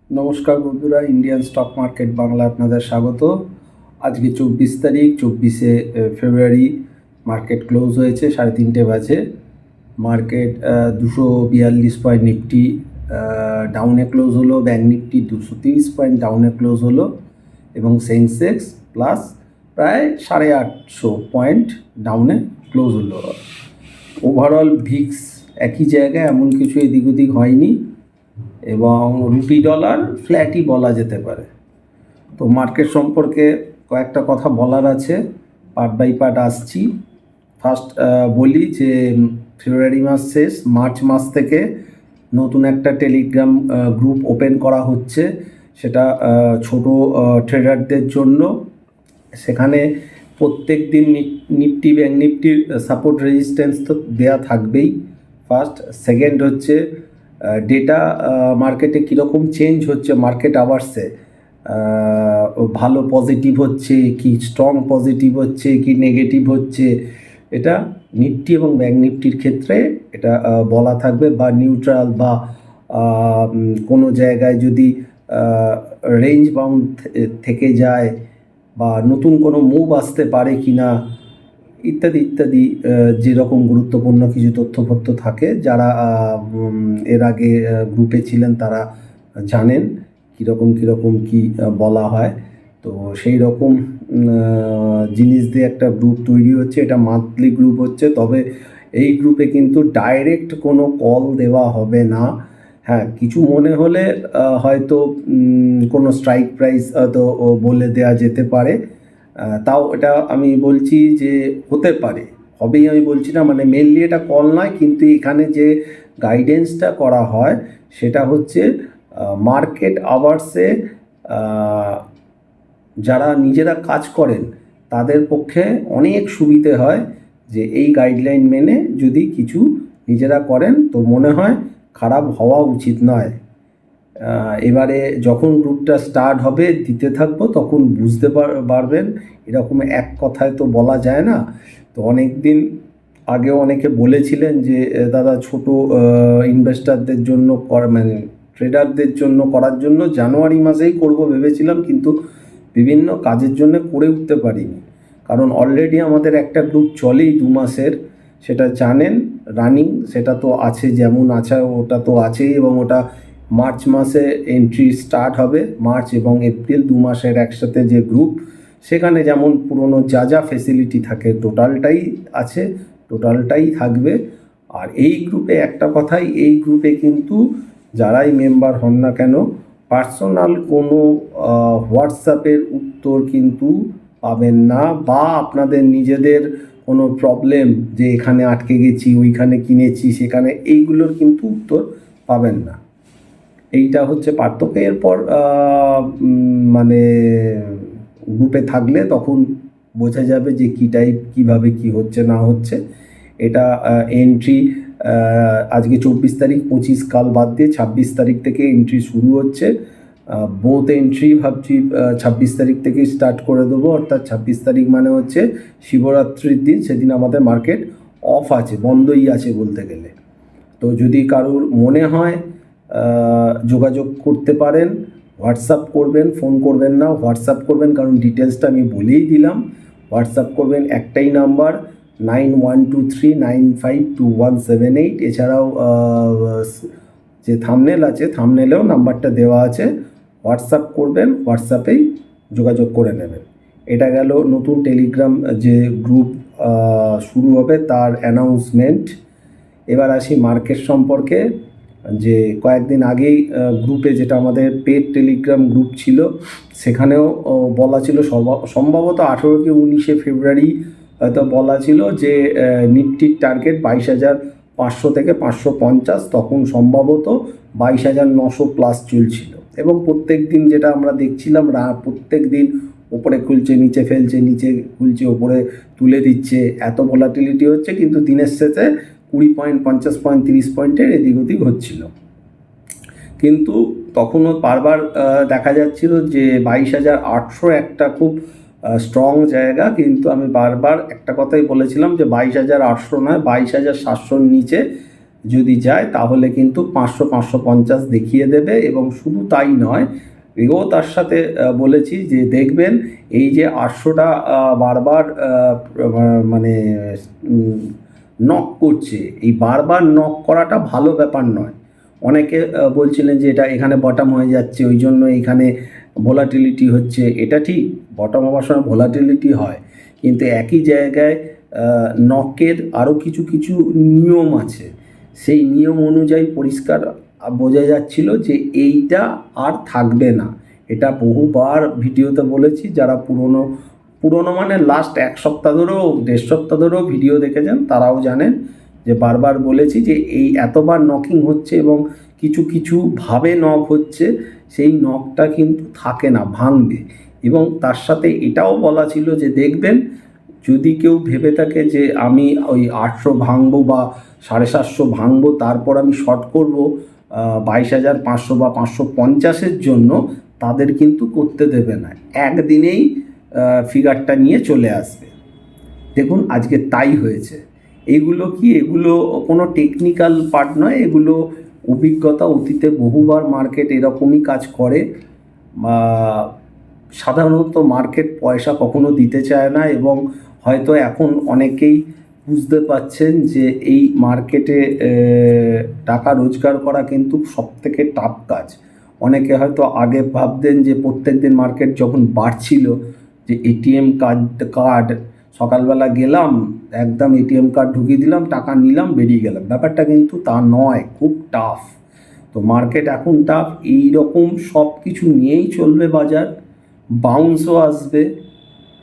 নমস্কার বন্ধুরা, Indian stock market Bangla আপনাদের স্বাগত। আজকে 24 তারিখ, 24শে ফেব্রুয়ারি। মার্কেট ক্লোজ হয়েছে 3:30 বাজে। মার্কেট 242 পয়েন্ট নিফটি ডাউনে ক্লোজ হলো। ব্যাঙ্ক নিফটি 230 পয়েন্ট ডাউনে ক্লোজ হলো এবং সেন্সেক্স প্লাস প্রায় 850 পয়েন্ট ডাউনে ক্লোজ হলো। ওভারঅল ভিক্স একই জায়গায়, এমন কিছু এদিক ওদিক হয়নি এবং রুপি ডলার ফ্ল্যাটই বলা যেতে পারে। তো মার্কেট সম্পর্কে কয়েকটা কথা বলার আছে, পার্ট বাই পার্ট আসছি। ফার্স্ট বলি যে ফেব্রুয়ারি মাস শেষ, মার্চ মাস থেকে নতুন একটা টেলিগ্রাম গ্রুপ ওপেন করা হচ্ছে, সেটা ছোট ট্রেডারদের জন্য। সেখানে প্রত্যেক দিন নিফটি ব্যাঙ্ক নিফটির সাপোর্ট রেজিস্ট্যান্স তো দেওয়া থাকবেই। ফার্স্ট, সেকেন্ড হচ্ছে ডেটা মার্কেটে কীরকম চেঞ্জ হচ্ছে, মার্কেট আওয়ার্সে ভালো পজিটিভ হচ্ছে কি স্ট্রং পজিটিভ হচ্ছে কি নেগেটিভ হচ্ছে, এটা নিফটি এবং ব্যাঙ্ক নিফটির ক্ষেত্রে এটা বলা থাকবে। বা নিউট্রাল বা কোনো জায়গায় যদি রেঞ্জ বাউন্ড থেকে যায় বা নতুন কোনো মুভ আসতে পারে কি না, ইত্যাদি ইত্যাদি যেরকম গুরুত্বপূর্ণ কিছু তথ্যপত্র থাকে, যারা এর আগে গ্রুপে ছিলেন তারা জানেন কীরকম কী বলা হয়। তো সেই রকম জিনিস দিয়ে একটা গ্রুপ তৈরি হচ্ছে। এটা মান্থলি গ্রুপ হচ্ছে, তবে এই গ্রুপে কিন্তু ডাইরেক্ট কোনো কল দেওয়া হবে না। হ্যাঁ, কিছু মনে হলে হয়তো কোনো স্ট্রাইক প্রাইস হয়তো বলে দেওয়া যেতে পারে। তাও এটা আমি বলছি যে হতে পারে, হবেই আমি বলছি না, মানে মেনলি এটা কল নয়। কিন্তু এখানে যে গাইডেন্সটা করা হয় সেটা হচ্ছে মার্কেট আওয়ার্সে যারা নিজেরা কাজ করেন তাদের পক্ষে অনেক সুবিধে হয় যে এই গাইডলাইন মেনে যদি কিছু নিজেরা করেন, তো মনে হয় খারাপ হওয়া উচিত নয়। এবারে যখন গ্রুপটা স্টার্ট হবে দিতে থাকবো, তখন বুঝতে পারবেন। এরকম এক কথায় তো বলা যায় না। তো অনেক দিন আগেও অনেকে বলেছিলেন যে দাদা ছোট ইনভেস্টারদের জন্য মানে ট্রেডারদের জন্য করার জন্য জানুয়ারি মাসেই করব ভেবেছিলাম, কিন্তু বিভিন্ন কাজের জন্য করে উঠতে পারিনি। কারণ অলরেডি আমাদের একটা গ্রুপ চলেই 2 মাসের, সেটা জানেন, রানিং, সেটা তো আছে, যেমন আছে ওটা তো আছেই। এবং ওটা মার্চ মাসে এন্ট্রি স্টার্ট হবে। মার্চ এবং এপ্রিল 2 মাসের একসাথে যে গ্রুপ, সেখানে যেমন পুরনো যা যা ফেসিলিটি থাকে টোটালটাই আছে, টোটালটাই থাকবে। আর এই গ্রুপে একটা কথাই, এই গ্রুপে কিন্তু যারাই মেম্বার হন না কেন, পার্সোনাল কোনো হোয়াটসঅ্যাপের উত্তর কিন্তু পাবেন না, বা আপনাদের নিজেদের কোনো প্রবলেম যে এখানে আটকে গেছি, ওইখানে কিনেছি, সেখানে এইগুলোর কিন্তু উত্তর পাবেন না। এইটা হচ্ছে পার্থক্য। এরপর মানে গ্রুপে থাকলে তখন বোঝা যাবে যে কী টাইপ, কীভাবে কী হচ্ছে না হচ্ছে। এটা এন্ট্রি আজকে 24 তারিখ, 25 কাল বাদ দিয়ে 26 তারিখ থেকে এন্ট্রি শুরু হচ্ছে। বোথ এন্ট্রি ভাবছি 26 তারিখ থেকেই স্টার্ট করে দেবো। অর্থাৎ 26 তারিখ মানে হচ্ছে শিবরাত্রির দিন, সেদিন আমাদের মার্কেট অফ আছে, বন্ধই আছে বলতে গেলে। তো যদি কারোর মনে হয় যোগাযোগ করতে পারেন, হোয়াটসঅ্যাপ করবেন, ফোন করবেন না, হোয়াটসঅ্যাপ করবেন, কারণ ডিটেলসটা আমি বলেই দিলাম। হোয়াটসঅ্যাপ করবেন, একটাই নাম্বার 9123952178। এছাড়াও যে থাম্বনেল আছে, থাম্বনেলেও নাম্বারটা দেওয়া আছে। হোয়াটসঅ্যাপ করবেন, হোয়াটসঅ্যাপেই যোগাযোগ করে নেবেন। এটা গেল নতুন টেলিগ্রাম যে গ্রুপ শুরু হবে তার অ্যানাউন্সমেন্ট। এবার আসি মার্কেট সম্পর্কে। যে কয়েকদিন আগেই গ্রুপে, যেটা আমাদের পেড টেলিগ্রাম গ্রুপ ছিল, সেখানেও বলা ছিল, সম্ভবত 18 কি 19শে ফেব্রুয়ারি হয়তো বলা ছিল যে নিফটির টার্গেট 22,500 থেকে 550, তখন সম্ভবত 22,900 প্লাস চলছিল। এবং প্রত্যেক দিন যেটা আমরা দেখছিলাম, প্রত্যেক দিন ওপরে খুলছে, নিচে ফেলছে, নিচে খুলছে, ওপরে তুলে দিচ্ছে, এত ভোলাটিলিটি হচ্ছে, কিন্তু দিনের শেষে 20 পয়েন্ট, 50 পয়েন্ট, 30 পয়েন্টের এদিক ওদিক হচ্ছিল। কিন্তু তখনও বারবার দেখা যাচ্ছিল যে 22,800 একটা খুব স্ট্রং জায়গা। কিন্তু আমি বারবার একটা কথাই বলেছিলাম যে 22,800 নয়, 22,700 নিচে যদি যায় তাহলে কিন্তু 500-550 দেখিয়ে দেবে। এবং শুধু তাই নয়, এও তার সাথে বলেছি যে দেখবেন এই যে 800টা বারবার মানে নক করছে, এই বারবার নক করাটা ভালো ব্যাপার নয়। অনেকে বলছিলেন যে এটা এখানে বটম হয়ে যাচ্ছে, ওই জন্য এখানে ভোলাটিলিটি হচ্ছে। এটা ঠিক, বটম হওয়ার সময় ভোলাটিলিটি হয়, কিন্তু একই জায়গায় নকের আরও কিছু কিছু নিয়ম আছে। সেই নিয়ম অনুযায়ী পরিষ্কার বোঝা যাচ্ছিল যে এইটা আর থাকবে না। এটা বহুবার ভিডিওতে বলেছি, যারা পুরনো পুরনো মানে লাস্ট 1 সপ্তাহ ধরেও 1.5 সপ্তাহ ধরেও ভিডিও দেখেছেন তারাও জানেন যে বারবার বলেছি যে এই এতবার নকিং হচ্ছে এবং কিছু কিছু ভাবে নক হচ্ছে, সেই নকটা কিন্তু থাকে না, ভাঙবে। এবং তার সাথে এটাও বলা ছিল যে দেখবেন যদি কেউ ভেবে থাকে যে আমি ওই 800 ভাঙবো বা 750 ভাঙবো তারপর আমি শর্ট করবো 22,500 বা 550-এর জন্য, তাদের কিন্তু করতে দেবে না, একদিনেই ফিগারটা নিয়ে চলে আসবে। দেখুন আজকে তাই হয়েছে। এইগুলো কি, এগুলো কোনো টেকনিক্যাল পার্ট নয়, এগুলো অভিজ্ঞতা, অতীতে বহুবার মার্কেট এরকমই কাজ করে। সাধারণত মার্কেট পয়সা কখনো দিতে চায় না, এবং হয়তো এখন অনেকেই বুঝতে পারছেন যে এই মার্কেটে টাকা রোজগার করা কিন্তু সবথেকে টাফ কাজ। অনেকে হয়তো আগে ভাবতেন যে প্রত্যেক দিন মার্কেট যখন বাড়ছিল যে এটিএম কার্ড সকালবেলা গেলাম, একদম এটিএম কার্ড ঢুকিয়ে দিলাম, টাকা নিলাম, বেরিয়ে গেলাম। ব্যাপারটা কিন্তু তা নয়, খুব টাফ। তো মার্কেট এখন টাফ, এই রকম সব কিছু নিয়েই চলবে বাজার। বাউন্সও আসবে,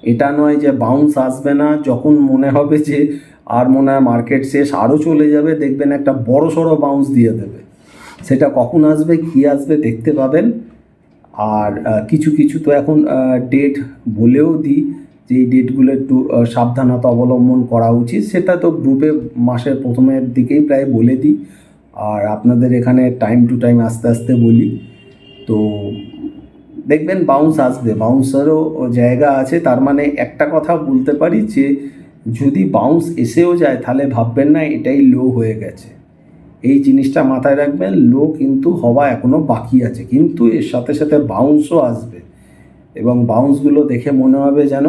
এটা নয় যে বাউন্স আসবে না। যখন মনে হবে যে আর মনে হয় মার্কেট শেষ, আরও চলে যাবে, দেখবেন একটা বড় সড়ো বাউন্স দিয়ে দেবে। সেটা কখন আসবে, কী আসবে দেখতে পাবেন। আর কিছু কিছু তো এখন ডেট বলেও দিই যে এই ডেটগুলো একটু সাবধানতা অবলম্বন করা উচিত, সেটা তো গ্রুপে মাসের প্রথমের দিকেই প্রায় বলে দিই, আর আপনাদের এখানে টাইম টু টাইম আস্তে আস্তে বলি। তো দেখবেন বাউন্স আসবে, বাউন্সেরও জায়গা আছে। তার মানে একটা কথা বলতে পারি যে যদি বাউন্স এসেও যায় তাহলে ভাববেন না এটাই লো হয়ে গেছে। এই জিনিসটা মাথায় রাখবেন, লো কিন্তু হওয়া এখনও বাকি আছে, কিন্তু এর সাথে সাথে বাউন্সও আসবে। এবং বাউন্সগুলো দেখে মনে হবে যেন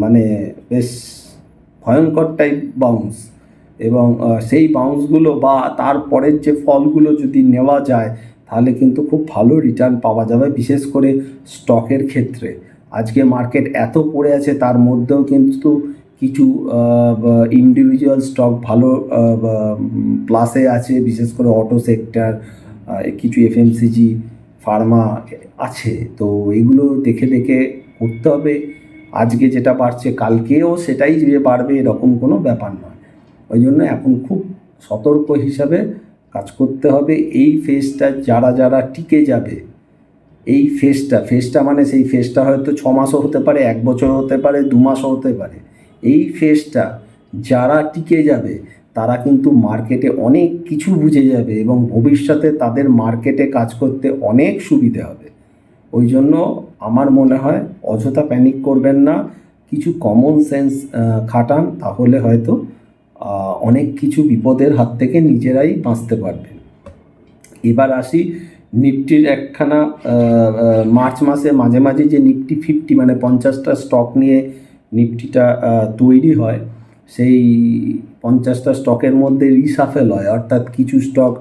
মানে বেশ ভয়ঙ্কর টাইপ বাউন্স। এবং সেই বাউন্সগুলো বা তারপরের যে ফলগুলো যদি নেওয়া যায় তাহলে কিন্তু খুব ভালো রিটার্ন পাওয়া যাবে, বিশেষ করে স্টকের ক্ষেত্রে। আজকে মার্কেট এত পড়ে আছে, তার মধ্যেও কিন্তু কিছু ইন্ডিভিজুয়াল স্টক ভালো প্লাসে আছে, বিশেষ করে অটো সেক্টর, কিছু এফএমসিজি, ফার্মা আছে। তো এগুলো দেখে দেখে করতে হবে। আজকে যেটা বাড়ছে কালকেও সেটাই যে বাড়বে এরকম কোনো ব্যাপার নয়। ওই জন্য এখন খুব সতর্ক হিসাবে কাজ করতে হবে। এই ফেজটা যারা যারা টিকে যাবে, এই ফেজটা মানে সেই ফেজটা হয়তো 6 মাসও হতে পারে, 1 বছর হতে পারে, 2 মাসও হতে পারে। এই ফেজটা যারা টিকে যাবে তারা কিন্তু মার্কেটে অনেক কিছু বুঝে যাবে এবং ভবিষ্যতে তাদের মার্কেটে কাজ করতে অনেক সুবিধে হবে। ওই জন্য আমার মনে হয় অযথা প্যানিক করবেন না, কিছু কমন সেন্স খাটান, তাহলে হয়তো অনেক কিছু বিপদের হাত থেকে নিজেরাই বাঁচতে পারবেন। এবার আসি নিফটির একখানা মার্চ মাসে মাঝে মাঝে যে নিফটি 50 মানে 50টা স্টক নিয়ে নিফটিটা তৈরি হয়, সেই 50টা স্টকের মধ্যে রিসাফেল হয়, অর্থাৎ কিছু স্টক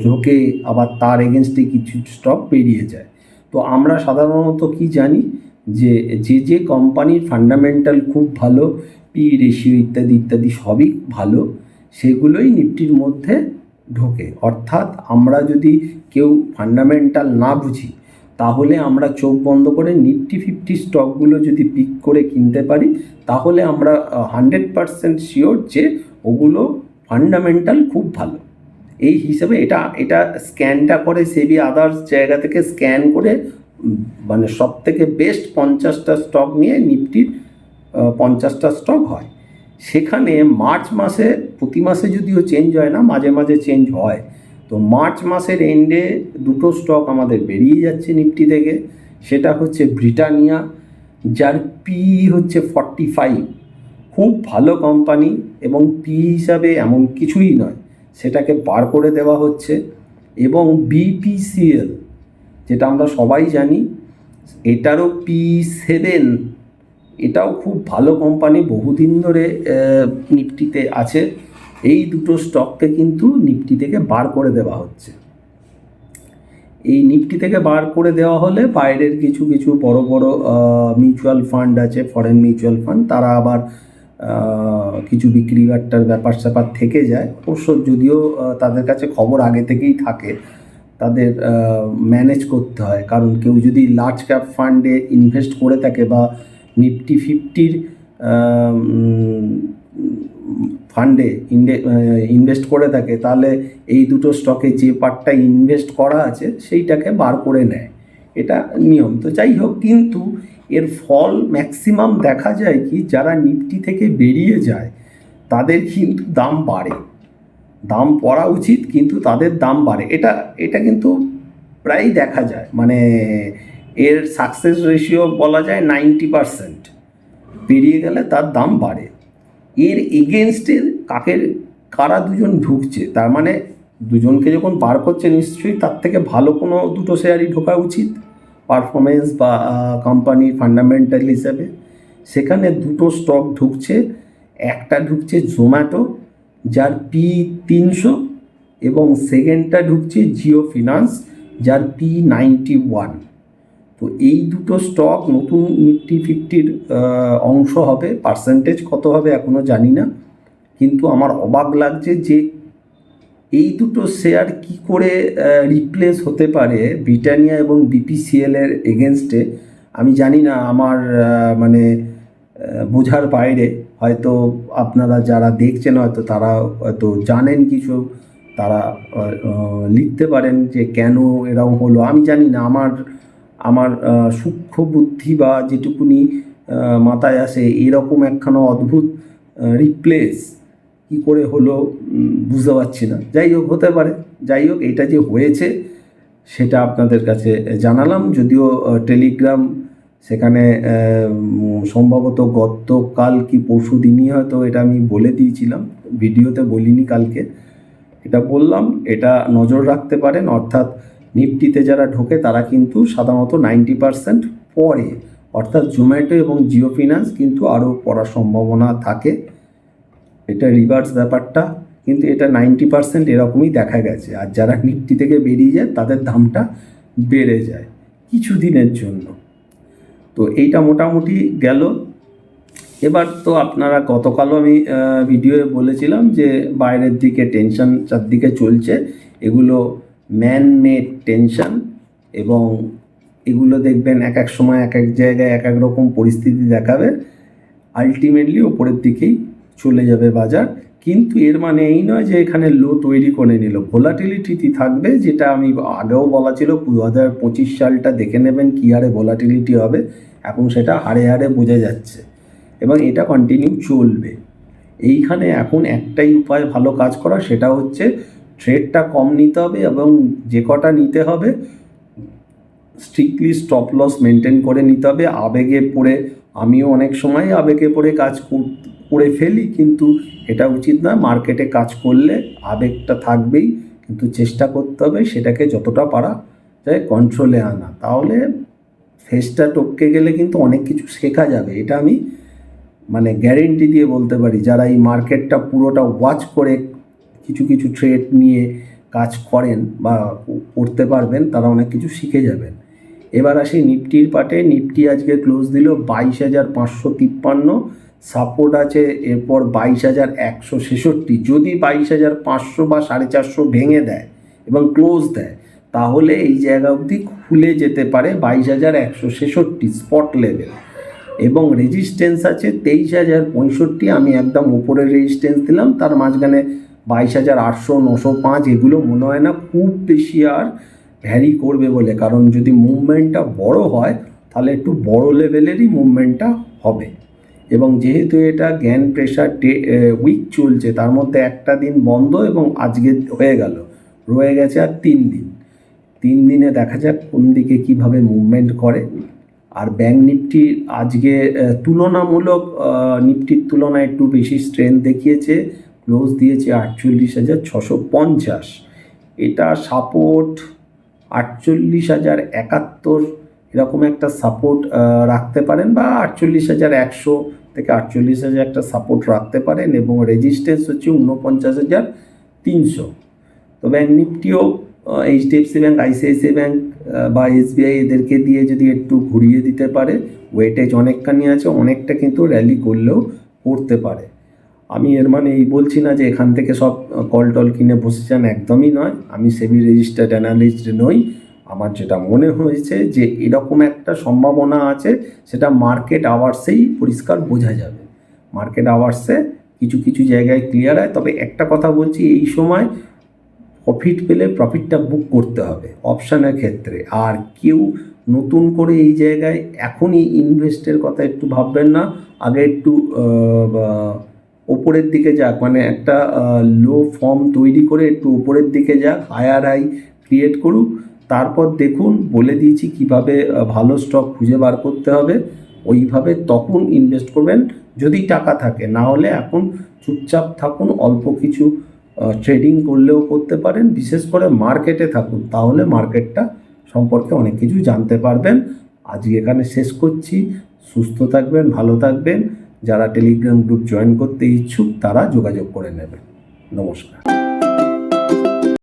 ঢোকে, আবার তার এগেনস্টে কিছু স্টক বেরিয়ে যায়। তো আমরা সাধারণত কি জানি যে যে কোম্পানির ফান্ডামেন্টাল খুব ভালো, পি রেশিও ইত্যাদি ইত্যাদি সবই ভালো, সেগুলোই নিফটির মধ্যে ঢোকে। অর্থাৎ আমরা যদি কেউ ফান্ডামেন্টাল না বুঝি তাহলে আমরা চোখ বন্ধ করে নিফটি 50 স্টকগুলো যদি পিক করে কিনতে পারি তাহলে আমরা 100% শিওর যে ওগুলো ফান্ডামেন্টাল খুব ভালো। এই হিসাবে এটা স্ক্যানটা করে সেবি আদার্স জায়গা থেকে স্ক্যান করে মানে সব থেকে বেস্ট 50টা স্টক নিয়ে নিফটির 50টা স্টক হয়। সেখানে মার্চ মাসে, প্রতি মাসে যদিও চেঞ্জ হয় না, মাঝে মাঝে চেঞ্জ হয়। তো মার্চ মাসের এন্ডে দুটো স্টক আমাদের বেরিয়ে যাচ্ছে নিফটি থেকে। সেটা হচ্ছে ব্রিটানিয়া, যার পি হচ্ছে 45, খুব ভালো কোম্পানি, এবং পি হিসাবে এমন কিছুই নয় সেটাকে বার করে দেওয়া হচ্ছে। এবং বিপিসিএল, যেটা আমরা সবাই জানি, এটারও P7, এটাও খুব ভালো কোম্পানি, বহুদিন ধরে নিফটিতে আছে। এই দুটো স্টককে কিন্তু নিফটি থেকে বার করে দেওয়া হচ্ছে। এই নিফটি থেকে বার করে দেওয়া হলে বাইরের কিছু কিছু বড় বড় মিউচুয়াল ফান্ড আছে, ফরেন মিউচুয়াল ফান্ড, তারা আবার কিছু বিক্রি বাট্টার ব্যাপার স্যাপার থেকে যায়। অবশ্য যদিও তাদের কাছে খবর আগে থেকেই থাকে, তাদের ম্যানেজ করতে হয়। কারণ কেউ যদি লার্জ ক্যাপ ফান্ডে ইনভেস্ট করে থাকে বা নিফটি 50-র ফান্ডে ইনভেস্ট করে থাকে, তাহলে এই দুটো স্টকে যে পার্টটা ইনভেস্ট করা আছে সেইটাকে বার করে নেয়, এটা নিয়ম। তো যাই হোক, কিন্তু এর ফল ম্যাক্সিমাম দেখা যায় কি, যারা নিফটি থেকে বেরিয়ে যায় তাদের কিন্তু দাম বাড়ে। দাম পড়া উচিত, কিন্তু তাদের দাম বাড়ে, এটা কিন্তু প্রায়ই দেখা যায়। মানে এর সাকসেস রেশিও বলা যায় 90%। বেরিয়ে গেলে তার দাম বাড়ে। এর এগেনস্টে কারা দুজন ঢুকছে, তার মানে দুজনকে যখন বার করছে, নিশ্চয়ই তার থেকে ভালো কোনো দুটো শেয়ারই ঢোকা উচিত পারফরমেন্স বা কোম্পানির ফান্ডামেন্টাল হিসেবে। সেখানে দুটো স্টক ঢুকছে। একটা ঢুকছে জোম্যাটো, যার P300, এবং সেকেন্ডটা ঢুকছে জিও ফিনান্স, যার P91। তো এই দুটো স্টক নতুন নিফটি 50-র অংশ হবে। পার্সেন্টেজ কত হবে এখনও জানি না, কিন্তু আমার অবাক লাগছে যে এই দুটো শেয়ার কি করে রিপ্লেস হতে পারে ব্রিটানিয়া এবং বিপিসিএলের এগেনস্টে। আমি জানি না, আমার মানে বোঝার বাইরে। হয়তো আপনারা যারা দেখছেন হয়তো তারা হয়তো জানেন কিছু, তারা লিখতে পারেন যে কেন এরকম হলো। আমি জানি না, আমার সূক্ষ্ম বুদ্ধি বা যেটুকুনি মাথায় আসে, এরকম একখানা অদ্ভুত রিপ্লেস কী করে হলো বুঝতে পারছি না। যাই হোক, হতে পারে। যাই হোক, এটা যে হয়েছে সেটা আপনাদের কাছে জানালাম। যদিও টেলিগ্রাম সেখানে সম্ভবত গতকাল কি পরশু দিনই হয়তো এটা আমি বলে দিয়েছিলাম, ভিডিওতে বলিনি কালকে, এটা বললাম। এটা নজর রাখতে পারেন। অর্থাৎ নিফটিতে যারা ঢোকে তারা কিন্তু সাধারণত 90% পড়ে। অর্থাৎ জোম্যাটো এবং জিও ফিনান্স কিন্তু আরও পড়ার সম্ভাবনা থাকে। এটা রিভার্স ব্যাপারটা, কিন্তু এটা 90% এরকমই দেখা গেছে। আর যারা নিফটি থেকে বেরিয়ে যায় তাদের দামটা বেড়ে যায় কিছু দিনের জন্য। তো এইটা মোটামুটি গেল। এবার তো আপনারা, গতকালও আমি ভিডিওয়ে বলেছিলাম যে বাইরের দিকে টেনশন চারদিকে চলছে, এগুলো ম্যান মেড টেনশন, এবং এগুলো দেখবেন এক এক সময় এক এক জায়গায় এক এক রকম পরিস্থিতি দেখাবে। আলটিমেটলি ওপরের দিকেই চলে যাবে বাজার। কিন্তু এর মানে এই নয় যে এখানে লো তৈরি করে নিল। ভোলাটিলিটি থাকবে, যেটা আমি আগেও বলা ছিল। 2025 সালটা দেখে নেবেন কী হারে ভোলাটিলিটি হবে, এখন সেটা হারে হারে বোঝা যাচ্ছে, এবং এটা কন্টিনিউ চলবে। এইখানে এখন একটাই উপায় ভালো কাজ করা, সেটা হচ্ছে ট্রেডটা কম নিতে হবে, এবং যে কটা নিতে হবে স্ট্রিক্টলি স্টপ লস মেনটেন করে নিতে হবে। আবেগে পড়ে, আমিও অনেক সময় আবেগে পড়ে কাজ করে ফেলি, কিন্তু এটা উচিত না। মার্কেটে কাজ করলে আবেগটা থাকবেই, কিন্তু চেষ্টা করতে হবে সেটাকে যতটা পারা যায় কন্ট্রোলে আনা। তাহলে ফেসটা টপকে গেলে কিন্তু অনেক কিছু শেখা যাবে। এটা আমি মানে গ্যারেন্টি দিয়ে বলতে পারি। যারা এই মার্কেটটা পুরোটা ওয়াচ করে কিছু কিছু ট্রেড নিয়ে কাজ করেন বা করতে পারবেন, তারা অনেক কিছু শিখে যাবেন। এবার আসি নিফটির পার্টে। নিফটি আজকে ক্লোজ দিল 22,553, সাপোর্ট আছে এরপর 22,166। যদি 22,500 বা 450 ভেঙে দেয় এবং ক্লোজ দেয়, তাহলে এই জায়গা অবধি খুলে যেতে পারে 22,166 স্পট লেভেল। এবং রেজিস্ট্যান্স আছে 23,065, আমি একদম উপরের রেজিস্ট্যান্স দিলাম। তার মাঝখানে 22,800, 905, এগুলো মনে হয় না খুব বেশি আর ভ্যারি করবে বলে। কারণ যদি মুভমেন্টটা বড় হয় তাহলে একটু বড় লেভেলেরই মুভমেন্টটা হবে। এবং যেহেতু এটা জ্ঞান প্রেশার উইক চলছে, তার মধ্যে একটা দিন বন্ধ এবং আজকে হয়ে গেল, রয়ে গেছে আর 3 দিন। 3 দিনে দেখা যাক কোন দিকে কীভাবে মুভমেন্ট করে। আর ব্যাঙ্ক নিফটি আজকে তুলনামূলক নিফটির তুলনায় একটু বেশি স্ট্রেংথ দেখিয়েছে। ক্লোজ দিয়েছে 48,650। এটা সাপোর্ট 48,071 এরকম একটা সাপোর্ট রাখতে পারেন, বা 48,100 থেকে 48,000 একটা সাপোর্ট রাখতে পারেন, এবং রেজিস্ট্যান্স হচ্ছে 49,300। তো ব্যাঙ্ক নিফটিও এইচডিএফসি ব্যাঙ্ক, আইসিআইসিআই ব্যাঙ্ক বা এসবিআই এদেরকে দিয়ে যদি একটু ঘুরিয়ে দিতে পারে, ওয়েটেজ অনেকখানি আছে, অনেকটা কিন্তু র্যালি করলেও করতে পারে। আমি এর মানে এই বলছি না যে এখান থেকে সব কল টল কিনে বসেছেন, একদমই নয়। আমি সেবি রেজিস্টার্ড অ্যানালিস্ট নই। আমার যেটা মনে হয়েছে যে এরকম একটা সম্ভাবনা আছে, সেটা মার্কেট আওয়ার্সেই পরিষ্কার বোঝা যাবে। মার্কেট আওয়ার্সে কিছু কিছু জায়গায় ক্লিয়ার হয়। তবে একটা কথা বলছি, এই সময় প্রফিট পেলে প্রফিটটা বুক করতে হবে অপশানের ক্ষেত্রে। আর কেউ নতুন করে এই জায়গায় এখনই ইনভেস্টের কথা একটু ভাববেন না। আগে একটু ওপরের দিকে যাক, মানে একটা লো ফর্ম তৈরি করে একটু ওপরের দিকে যাক, হায়ার হাই ক্রিয়েট করুক, তারপর দেখুন বলে দিয়েছি কিভাবে ভালো স্টক খুঁজে বার করতে হবে, ওইভাবে তখন ইনভেস্ট করবেন যদি টাকা থাকে। না হলে এখন চুপচাপ থাকুন, অল্প কিছু ট্রেডিং করলেও করতে পারেন। বিশেষ করে মার্কেটে থাকুন, তাহলে মার্কেটটা সম্পর্কে অনেক কিছু জানতে পারবেন। আজকে এখানে শেষ করছি। সুস্থ থাকবেন, ভালো থাকবেন। যারা টেলিগ্রাম গ্রুপ জয়েন করতে ইচ্ছুক তারা যোগাযোগ করে নেবেন। নমস্কার।